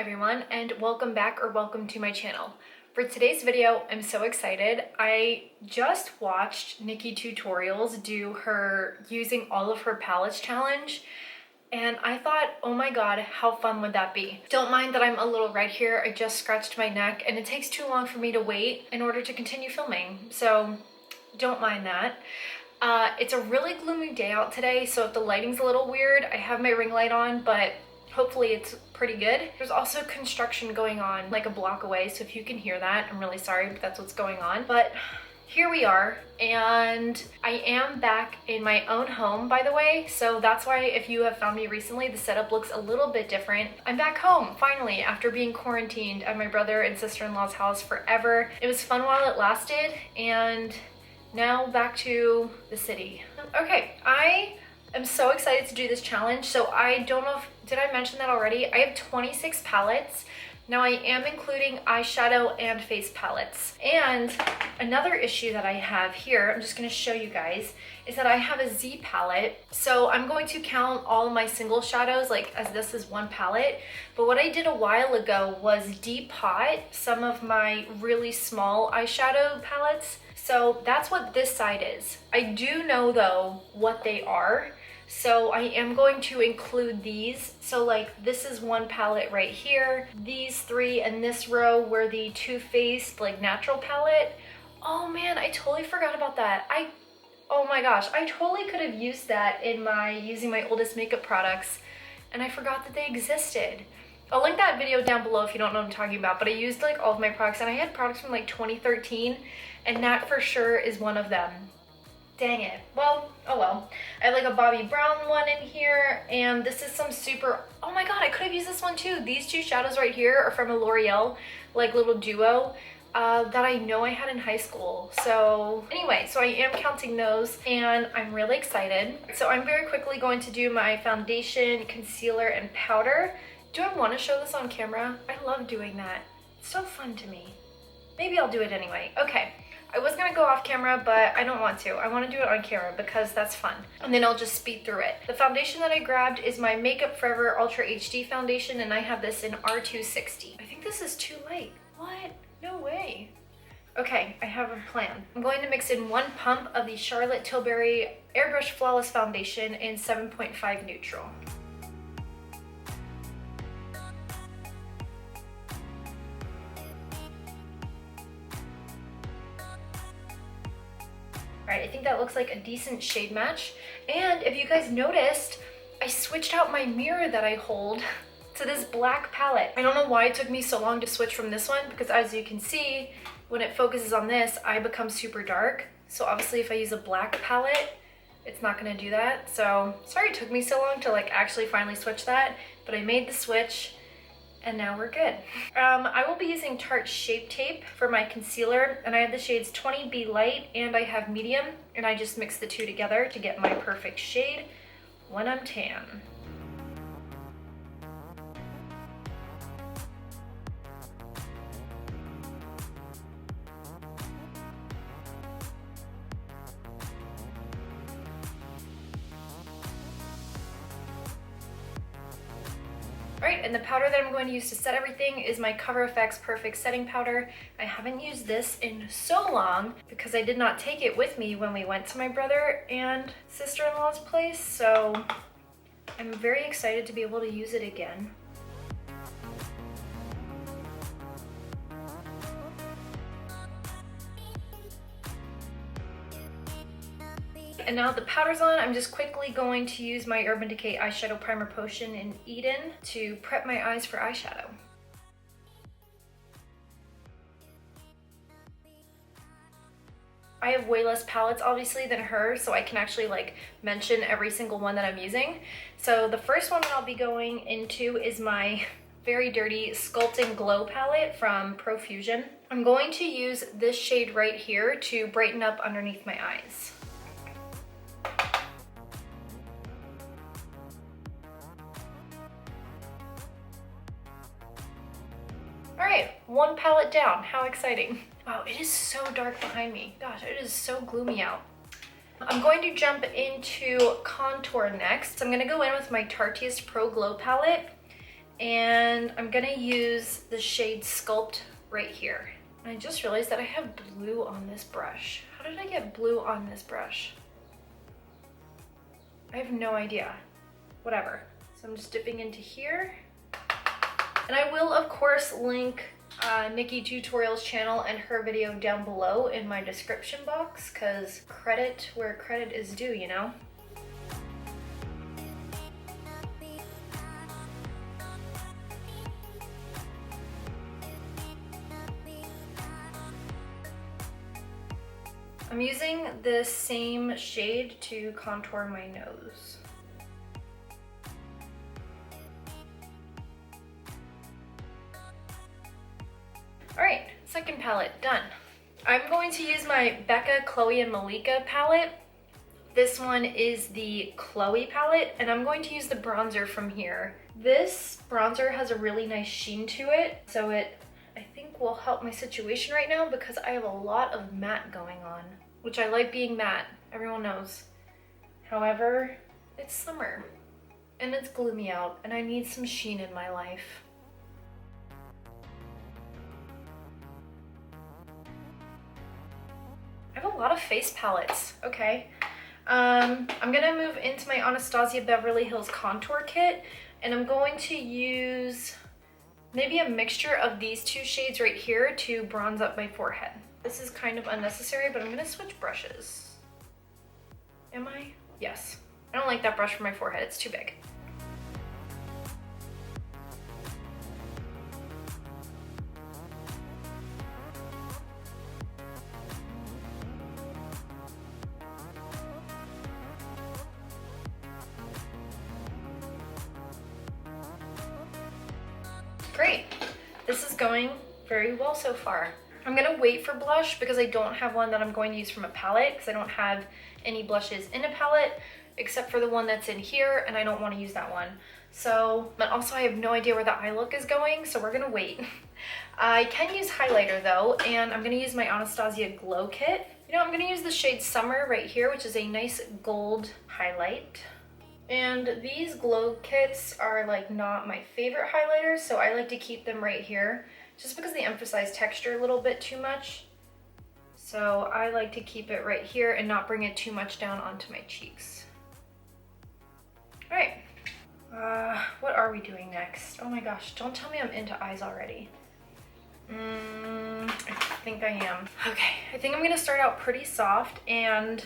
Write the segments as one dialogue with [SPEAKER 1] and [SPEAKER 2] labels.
[SPEAKER 1] everyone, and welcome back or welcome to my channel. For today's video, I'm so excited. I just watched NikkieTutorials do her using all of her palettes challenge, and I thought, oh my god, how fun would that be? Don't mind that I'm a little red here. I just scratched my neck and it takes too long for me to wait in order to continue filming, so don't mind that. It's a really gloomy day out today, so if the lighting's a little weird, I have my ring light on, but hopefully it's pretty good. There's also construction going on like a block away, so if you can hear that, I'm really sorry, but that's what's going on. But here we are, and I am back in my own home, by the way, so that's why if you have found me recently, the setup looks a little bit different. I'm back home, finally, after being quarantined at my brother and sister-in-law's house forever. It was fun while it lasted, and now back to the city. Okay, I'm so excited to do this challenge. So I don't know if, did I mention that already? I have 26 palettes. Now I am including eyeshadow and face palettes. And another issue that I have here, I'm just gonna show you guys, is that I have a Z palette. So I'm going to count all of my single shadows like as this is one palette. But what I did a while ago was depot some of my really small eyeshadow palettes. So that's what this side is. I do know though what they are. So I am going to include these. So like this is one palette right here. These three and this row were the Too Faced like natural palette. Oh man, I totally forgot about that. Oh my gosh, I totally could have used that in using my oldest makeup products, and I forgot that they existed. I'll link that video down below if you don't know what I'm talking about, but I used like all of my products, and I had products from like 2013, and that for sure is one of them. Dang it. Well, oh well. I have like a Bobbi brown one in here, and this is some super, oh my god, I could have used this one too. These two shadows right here are from a L'Oreal, like little duo, that I know I had in high school. So anyway, so I am counting those, and I'm really excited. So I'm very quickly going to do my foundation, concealer, and powder. Do I want to show this on camera? I love doing that. It's so fun to me. Maybe I'll do it anyway. Okay. I was gonna go off camera, but I don't want to. I want to do it on camera because that's fun. And then I'll just speed through it. The foundation that I grabbed is my Makeup Forever Ultra HD foundation, and I have this in R260. I think this is too light. What? No way. Okay, I have a plan. I'm going to mix in 1 pump of the Charlotte Tilbury Airbrush Flawless Foundation in 7.5 neutral. Alright, I think that looks like a decent shade match. And if you guys noticed, I switched out my mirror that I hold to this black palette. I don't know why it took me so long to switch from this one, because as you can see, when it focuses on this, I become super dark. So obviously if I use a black palette, it's not gonna do that. So sorry it took me so long to like actually finally switch that, but I made the switch. And now we're good. I will be using Tarte Shape Tape for my concealer, and I have the shades 20B Light and I have Medium, and I just mix the two together to get my perfect shade when I'm tan. Alright, and the powder that I'm going to use to set everything is my Cover FX Perfect Setting Powder. I haven't used this in so long because I did not take it with me when we went to my brother and sister-in-law's place, so I'm very excited to be able to use it again. And now that the powder's on, I'm just quickly going to use my Urban Decay Eyeshadow Primer Potion in Eden to prep my eyes for eyeshadow. I have way less palettes obviously than her, so I can actually like mention every single one that I'm using. So the first one that I'll be going into is my very dirty Sculpting Glow palette from Profusion. I'm going to use this shade right here to brighten up underneath my eyes. Alright, 1 palette down. How exciting. Wow, it is so dark behind me. Gosh, it is so gloomy out. I'm going to jump into contour next. So I'm going to go in with my Tarteist Pro Glow palette, And I'm gonna use the shade Sculpt right here. And I just realized that I have blue on this brush. How did I get blue on this brush? I have no idea. Whatever. So I'm just dipping into here. And I will, of course, link NikkieTutorials channel and her video down below in my description box, because credit where credit is due, you know? I'm using this same shade to contour my nose. All right, second palette, done. I'm going to use my Becca, Chloe, and Malika palette. This one is the Chloe palette, and I'm going to use the bronzer from here. This bronzer has a really nice sheen to it, so it, I think, will help my situation right now because I have a lot of matte going on, which I like being matte, everyone knows. However, it's summer, and it's gloomy out, and I need some sheen in my life. I have a lot of face palettes, okay. I'm gonna move into my Anastasia Beverly Hills Contour Kit, and I'm going to use maybe a mixture of these two shades right here to bronze up my forehead. This is kind of unnecessary, but I'm gonna switch brushes. Am I? Yes. I don't like that brush for my forehead, it's too big. Great. This is going very well so far. I'm gonna wait for blush because I don't have one that I'm going to use from a palette because I don't have any blushes in a palette except for the one that's in here, and I don't want to use that one. So, but also I have no idea where the eye look is going, so we're gonna wait. I can use highlighter though, and I'm gonna use my Anastasia Glow Kit. You know, I'm gonna use the shade Summer right here, which is a nice gold highlight. And these glow kits are like not my favorite highlighters, so I like to keep them right here just because they emphasize texture a little bit too much. So I like to keep it right here and not bring it too much down onto my cheeks. All right, what are we doing next? Oh my gosh, don't tell me I'm into eyes already. I think I am. Okay, I think I'm gonna start out pretty soft, and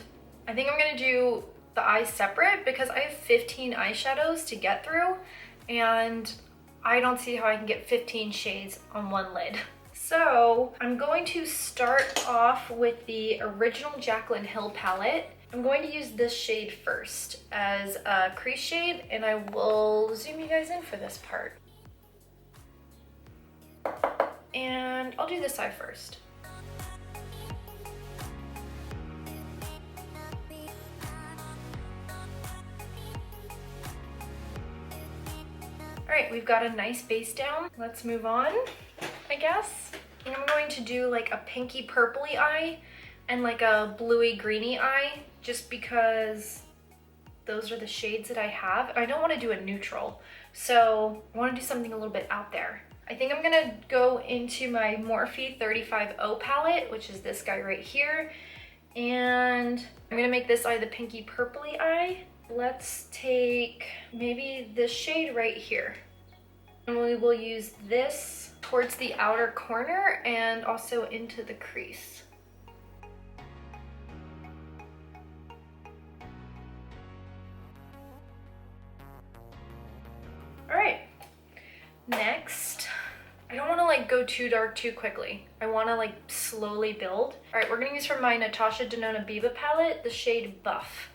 [SPEAKER 1] I think I'm gonna do the eyes separate because I have 15 eyeshadows to get through, and I don't see how I can get 15 shades on one lid. So I'm going to start off with the original Jaclyn Hill palette. I'm going to use this shade first as a crease shade, and I will zoom you guys in for this part. And I'll do this eye first. All right, we've got a nice base down. Let's move on, I guess. And I'm going to do like a pinky purpley eye and like a bluey greeny eye, just because those are the shades that I have. And I don't want to do a neutral, so I want to do something a little bit out there. I think I'm gonna go into my Morphe 35O palette, which is this guy right here. And I'm gonna make this eye the pinky purpley eye. Let's take maybe this shade right here. And we will use this towards the outer corner and also into the crease. All right, next, I don't want to like go too dark too quickly. I want to like slowly build. All right, we're gonna use from my Natasha Denona Biba palette the shade Buff.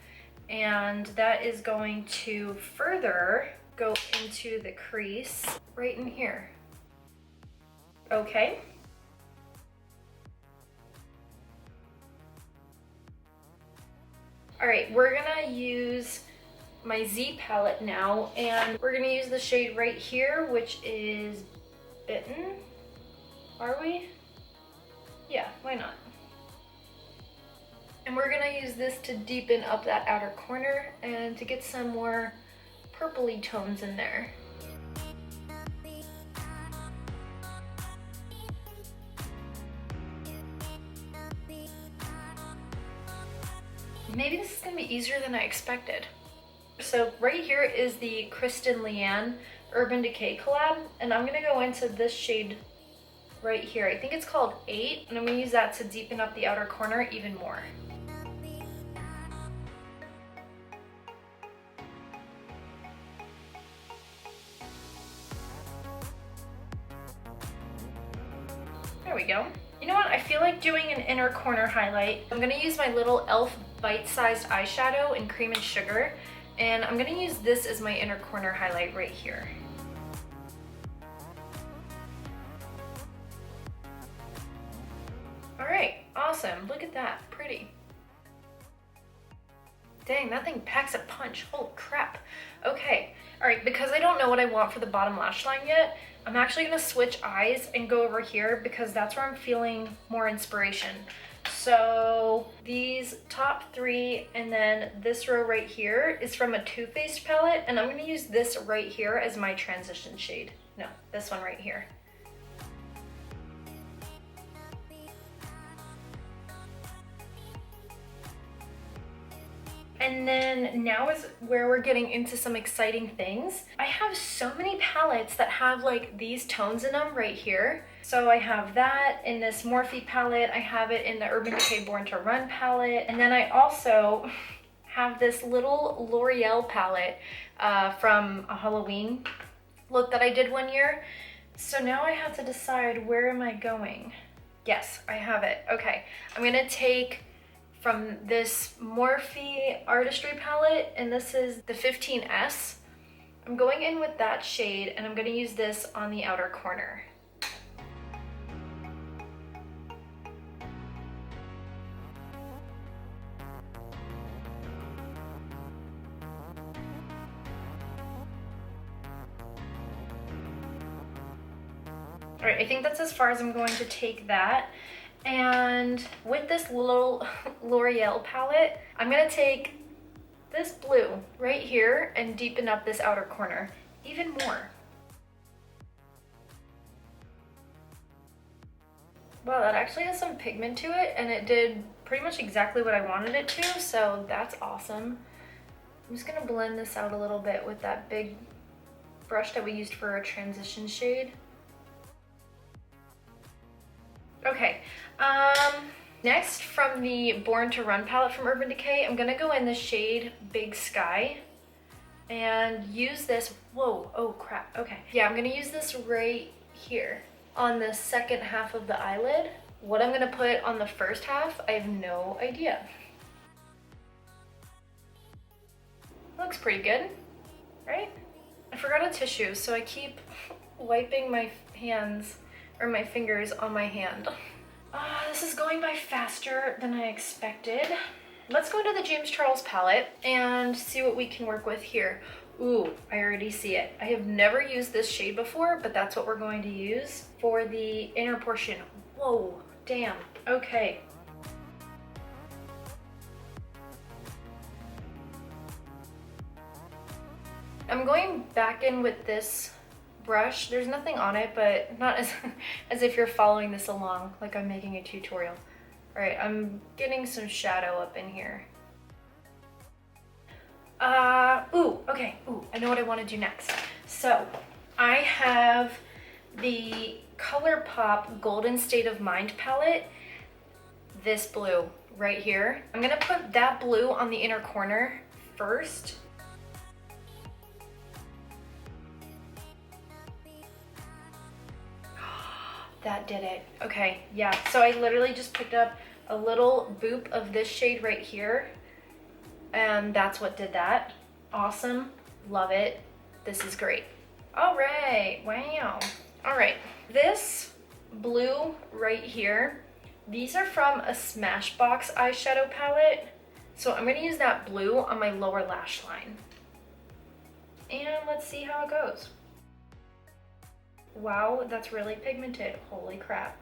[SPEAKER 1] And that is going to further go into the crease right in here. Okay. All right, we're gonna use my Z palette now, and we're gonna use the shade right here, which is Bitten. Are we? Yeah, why not? And we're gonna use this to deepen up that outer corner and to get some more purpley tones in there. Maybe this is gonna be easier than I expected. So right here is the Kristen Leanne Urban Decay collab, and I'm gonna go into this shade right here. I think it's called 8, and I'm gonna use that to deepen up the outer corner even more. There we go. You know what? I feel like doing an inner corner highlight. I'm gonna use my little e.l.f. bite-sized eyeshadow in Cream and Sugar, and I'm gonna use this as my inner corner highlight right here. All right, awesome. Look at that, pretty. Dang, that thing packs a punch. Holy crap. Okay, all right, because I don't know what I want for the bottom lash line yet, I'm actually gonna switch eyes and go over here because that's where I'm feeling more inspiration. So these top 3 and then this row right here is from a Too Faced palette, and I'm gonna use this right here as my transition shade. No, this one right here. And then now is where we're getting into some exciting things. I have so many palettes that have like these tones in them right here. So I have that in this Morphe palette. I have it in the Urban Decay Born to Run palette. And then I also have this little L'Oreal palette from a Halloween look that I did one year. So now I have to decide, where am I going? Yes, I have it. Okay, I'm gonna take from this Morphe Artistry palette, and this is the 15S. I'm going in with that shade, and I'm gonna use this on the outer corner. All right, I think that's as far as I'm going to take that. And with this little L'Oreal palette, I'm gonna take this blue right here and deepen up this outer corner even more. Wow, that actually has some pigment to it, and it did pretty much exactly what I wanted it to, so that's awesome. I'm just gonna blend this out a little bit with that big brush that we used for a transition shade. Okay, next from the Born to Run palette from Urban Decay, I'm gonna go in the shade Big Sky and use this, whoa, oh crap, okay. Yeah, I'm gonna use this right here on the second half of the eyelid. What I'm gonna put on the first half, I have no idea. Looks pretty good, right? I forgot a tissue, so I keep wiping my hands or my fingers on my hand. This is going by faster than I expected. Let's go into the James Charles palette and see what we can work with here. Ooh, I already see it. I have never used this shade before, but that's what we're going to use for the inner portion. Whoa, damn, okay. I'm going back in with this brush. There's nothing on it, but not as if you're following this along like I'm making a tutorial. All right, I'm getting some shadow up in here. Ooh, okay, ooh, I know what I want to do next. So I have the Colourpop Golden State of Mind palette, this blue right here. I'm gonna put that blue on the inner corner first. That did it. Okay, yeah, so I literally just picked up a little boop of this shade right here, and that's what did that. Awesome, love it. This is great. All right, wow. All right, this blue right here, these are from a Smashbox eyeshadow palette, so I'm gonna use that blue on my lower lash line. And let's see how it goes. Wow, that's really pigmented. Holy crap.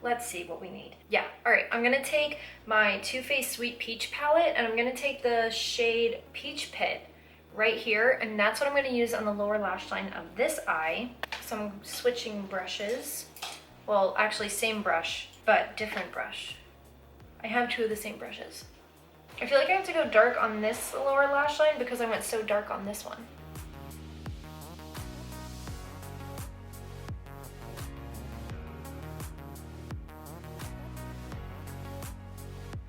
[SPEAKER 1] Let's see what we need. Yeah, all right, I'm gonna take my Too Faced Sweet Peach palette and I'm gonna take the shade Peach Pit right here, and that's what I'm going to use on the lower lash line of this eye. So I'm switching brushes. Well, actually same brush, but different brush. I have two of the same brushes. I feel like I have to go dark on this lower lash line because I went so dark on this one.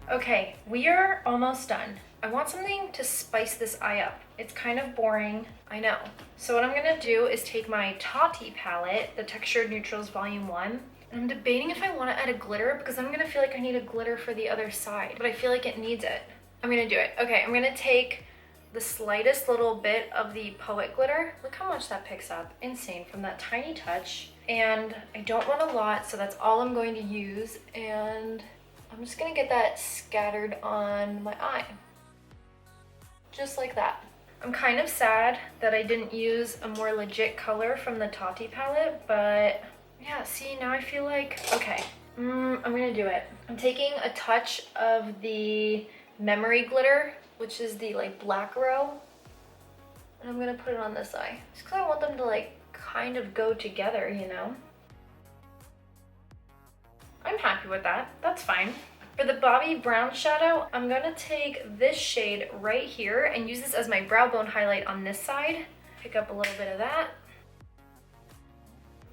[SPEAKER 1] Okay, we are almost done. I want something to spice this eye up. It's kind of boring, I know. So what I'm gonna do is take my Tati palette, the Textured Neutrals Volume 1, and I'm debating if I wanna add a glitter because I'm gonna feel like I need a glitter for the other side, but I feel like it needs it. I'm gonna do it. Okay, I'm gonna take the slightest little bit of the Poet Glitter. Look how much that picks up. Insane, from that tiny touch. And I don't want a lot, so that's all I'm going to use. And I'm just gonna get that scattered on my eye. Just like that. I'm kind of sad that I didn't use a more legit color from the Tati palette, but yeah, see, now I feel like, okay, I'm gonna do it. I'm taking a touch of the Memory Glitter, which is the like black row, and I'm gonna put it on this eye. Just because I want them to like kind of go together, you know? I'm happy with that, that's fine. For the Bobbi brown shadow, I'm gonna take this shade right here and use this as my brow bone highlight on this side. Pick up a little bit of that.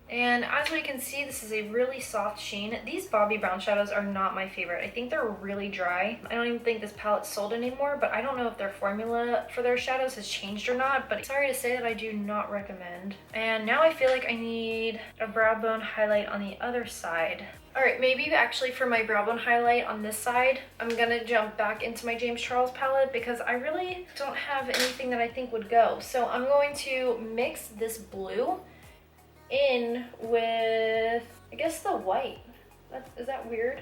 [SPEAKER 1] And as we can see, this is a really soft sheen. These Bobbi brown shadows are not my favorite. I think they're really dry. I don't even think this palette's sold anymore, but I don't know if their formula for their shadows has changed or not, but sorry to say that I do not recommend. And now I feel like I need a brow bone highlight on the other side. All right, maybe actually for my brow bone highlight on this side, I'm gonna jump back into my James Charles palette because I really don't have anything that I think would go. So I'm going to mix this blue in with, I guess, the white. Is that weird?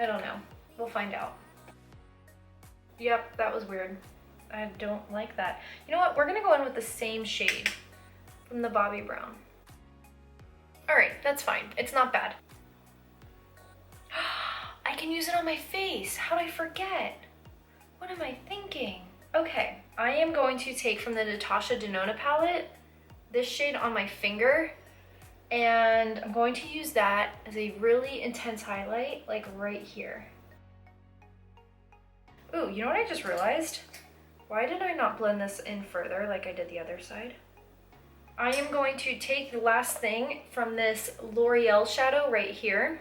[SPEAKER 1] I don't know. We'll find out. Yep, that was weird. I don't like that. You know what? We're gonna go in with the same shade from the Bobbi brown. All right, that's fine. It's not bad. I can use it on my face. How'd I forget? What am I thinking? Okay, I am going to take from the Natasha Denona palette this shade on my finger, and I'm going to use that as a really intense highlight, like right here. Ooh, you know what I just realized? Why did I not blend this in further like I did the other side? I am going to take the last thing from this L'Oreal shadow right here.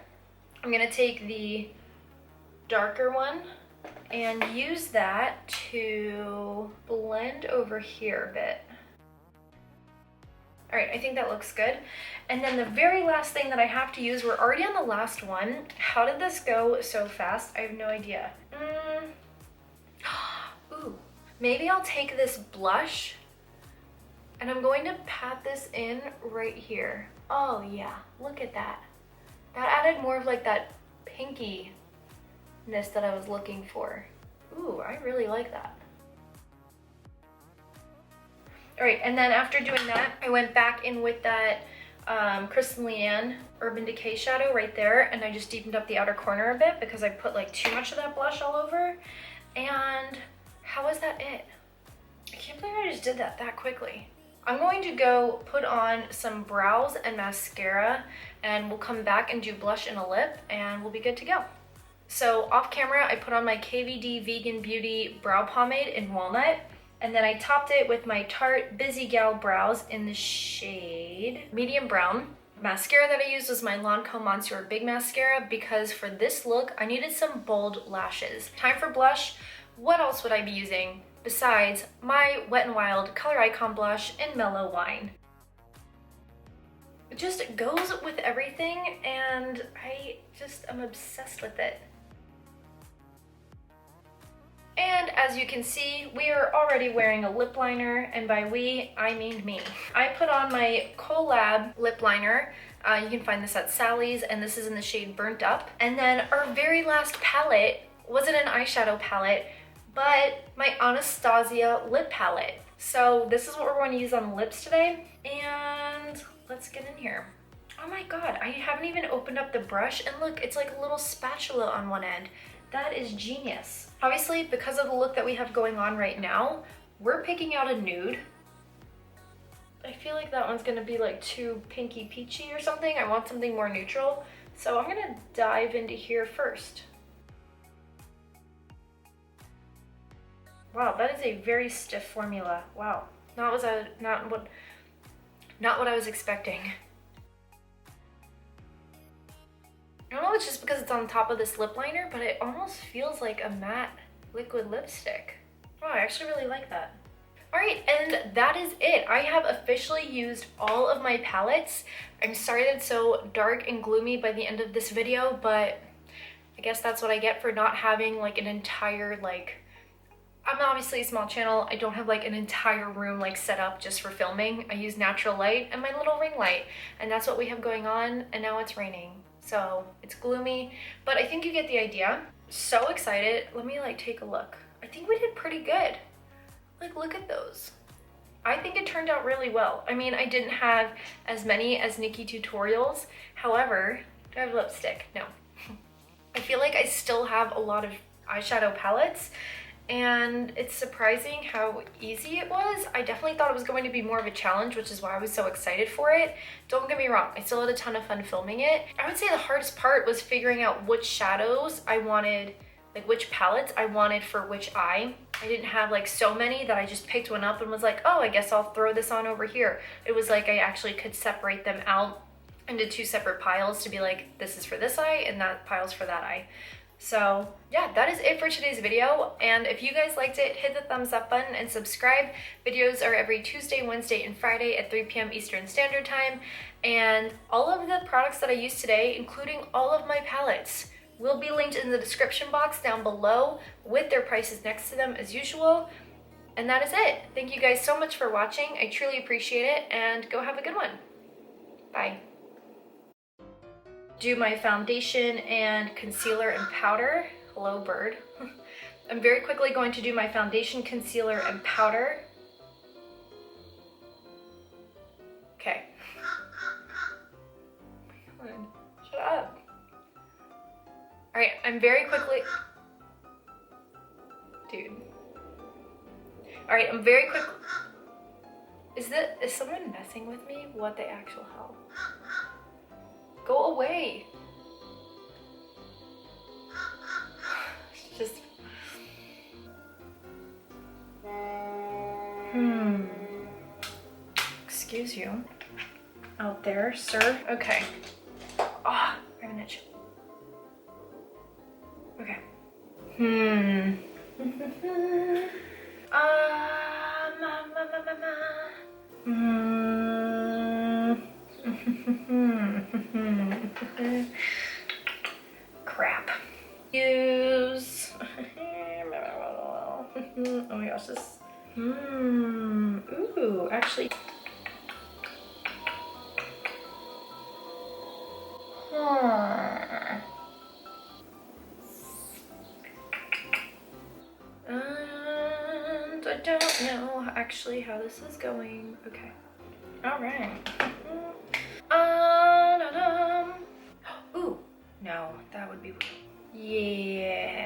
[SPEAKER 1] I'm gonna take the darker one and use that to blend over here a bit. All right, I think that looks good. And then the very last thing that I have to use, we're already on the last one. How did this go so fast? I have no idea. Ooh, maybe I'll take this blush and I'm going to pat this in right here. Oh yeah, look at that. That added more of like that pinkiness that I was looking for. Ooh, I really like that. All right, and then after doing that, I went back in with that Kristen Leanne Urban Decay shadow right there, and I just deepened up the outer corner a bit because I put like too much of that blush all over. And how is that it? I can't believe I just did that quickly. I'm going to go put on some brows and mascara, and we'll come back and do blush and a lip, and we'll be good to go. So off camera, I put on my KVD Vegan Beauty Brow Pomade in Walnut, and then I topped it with my Tarte Busy Gal Brows in the shade Medium Brown. Mascara that I used was my Lancome Monsieur Big Mascara because for this look, I needed some bold lashes. Time for blush. What else would I be using besides my Wet n Wild Color Icon blush in Mellow Wine? It just goes with everything, and I just am obsessed with it. And as you can see, we are already wearing a lip liner, and by we, I mean me. I put on my Collab lip liner. You can find this at Sally's, and this is in the shade Burnt Up. And then our very last palette wasn't an eyeshadow palette, but my Anastasia lip palette. So this is what we're going to use on lips today, and let's get in here. Oh my god, I haven't even opened up the brush, and look, it's like a little spatula on one end. That is genius. Obviously, because of the look that we have going on right now, we're picking out a nude. I feel like that one's gonna be like too pinky peachy or something. I want something more neutral. So I'm gonna dive into here first. Wow, that is a very stiff formula. Wow, not what I was expecting. I don't know if it's just because it's on top of this lip liner, but it almost feels like a matte liquid lipstick. Wow, I actually really like that. All right, and that is it. I have officially used all of my palettes. I'm sorry that it's so dark and gloomy by the end of this video, but I guess that's what I get for not having like an entire, like, I'm obviously a small channel. I don't have like an entire room like set up just for filming. I use natural light and my little ring light, and that's what we have going on, and now it's raining. So it's gloomy, but I think you get the idea. So excited. Let me like take a look. I think we did pretty good. Like, look at those. I think it turned out really well. I mean, I didn't have as many as NikkieTutorials. However, do I have lipstick? No. I feel like I still have a lot of eyeshadow palettes, and it's surprising how easy it was. I definitely thought it was going to be more of a challenge, which is why I was so excited for it. Don't get me wrong, I still had a ton of fun filming it. I would say the hardest part was figuring out which shadows I wanted, like which palettes I wanted for which eye. I didn't have like so many that I just picked one up and was like, oh, I guess I'll throw this on over here. It was like I actually could separate them out into two separate piles to be like, this is for this eye and that pile's for that eye. So yeah, that is it for today's video. And if you guys liked it, hit the thumbs up button and subscribe. Videos are every Tuesday, Wednesday, and Friday at 3 p.m. Eastern Standard Time. And all of the products that I used today, including all of my palettes, will be linked in the description box down below with their prices next to them as usual. And that is it. Thank you guys so much for watching. I truly appreciate it, and go have a good one. Bye. Do my foundation and concealer and powder. Hello, bird. I'm very quickly going to do my foundation, concealer, and powder. Okay. Shut up. All right, I'm very quickly, dude. All right, I'm very quick. Is someone messing with me? What the actual hell? Go away. Just. Excuse you. Out there, sir. Okay. Ah, I have an itch. Okay. Crap. Use. Oh my gosh, this. Ooh, actually. And I don't know actually how this is going. Okay. All right. Ooh, no, that would be weird. Yeah.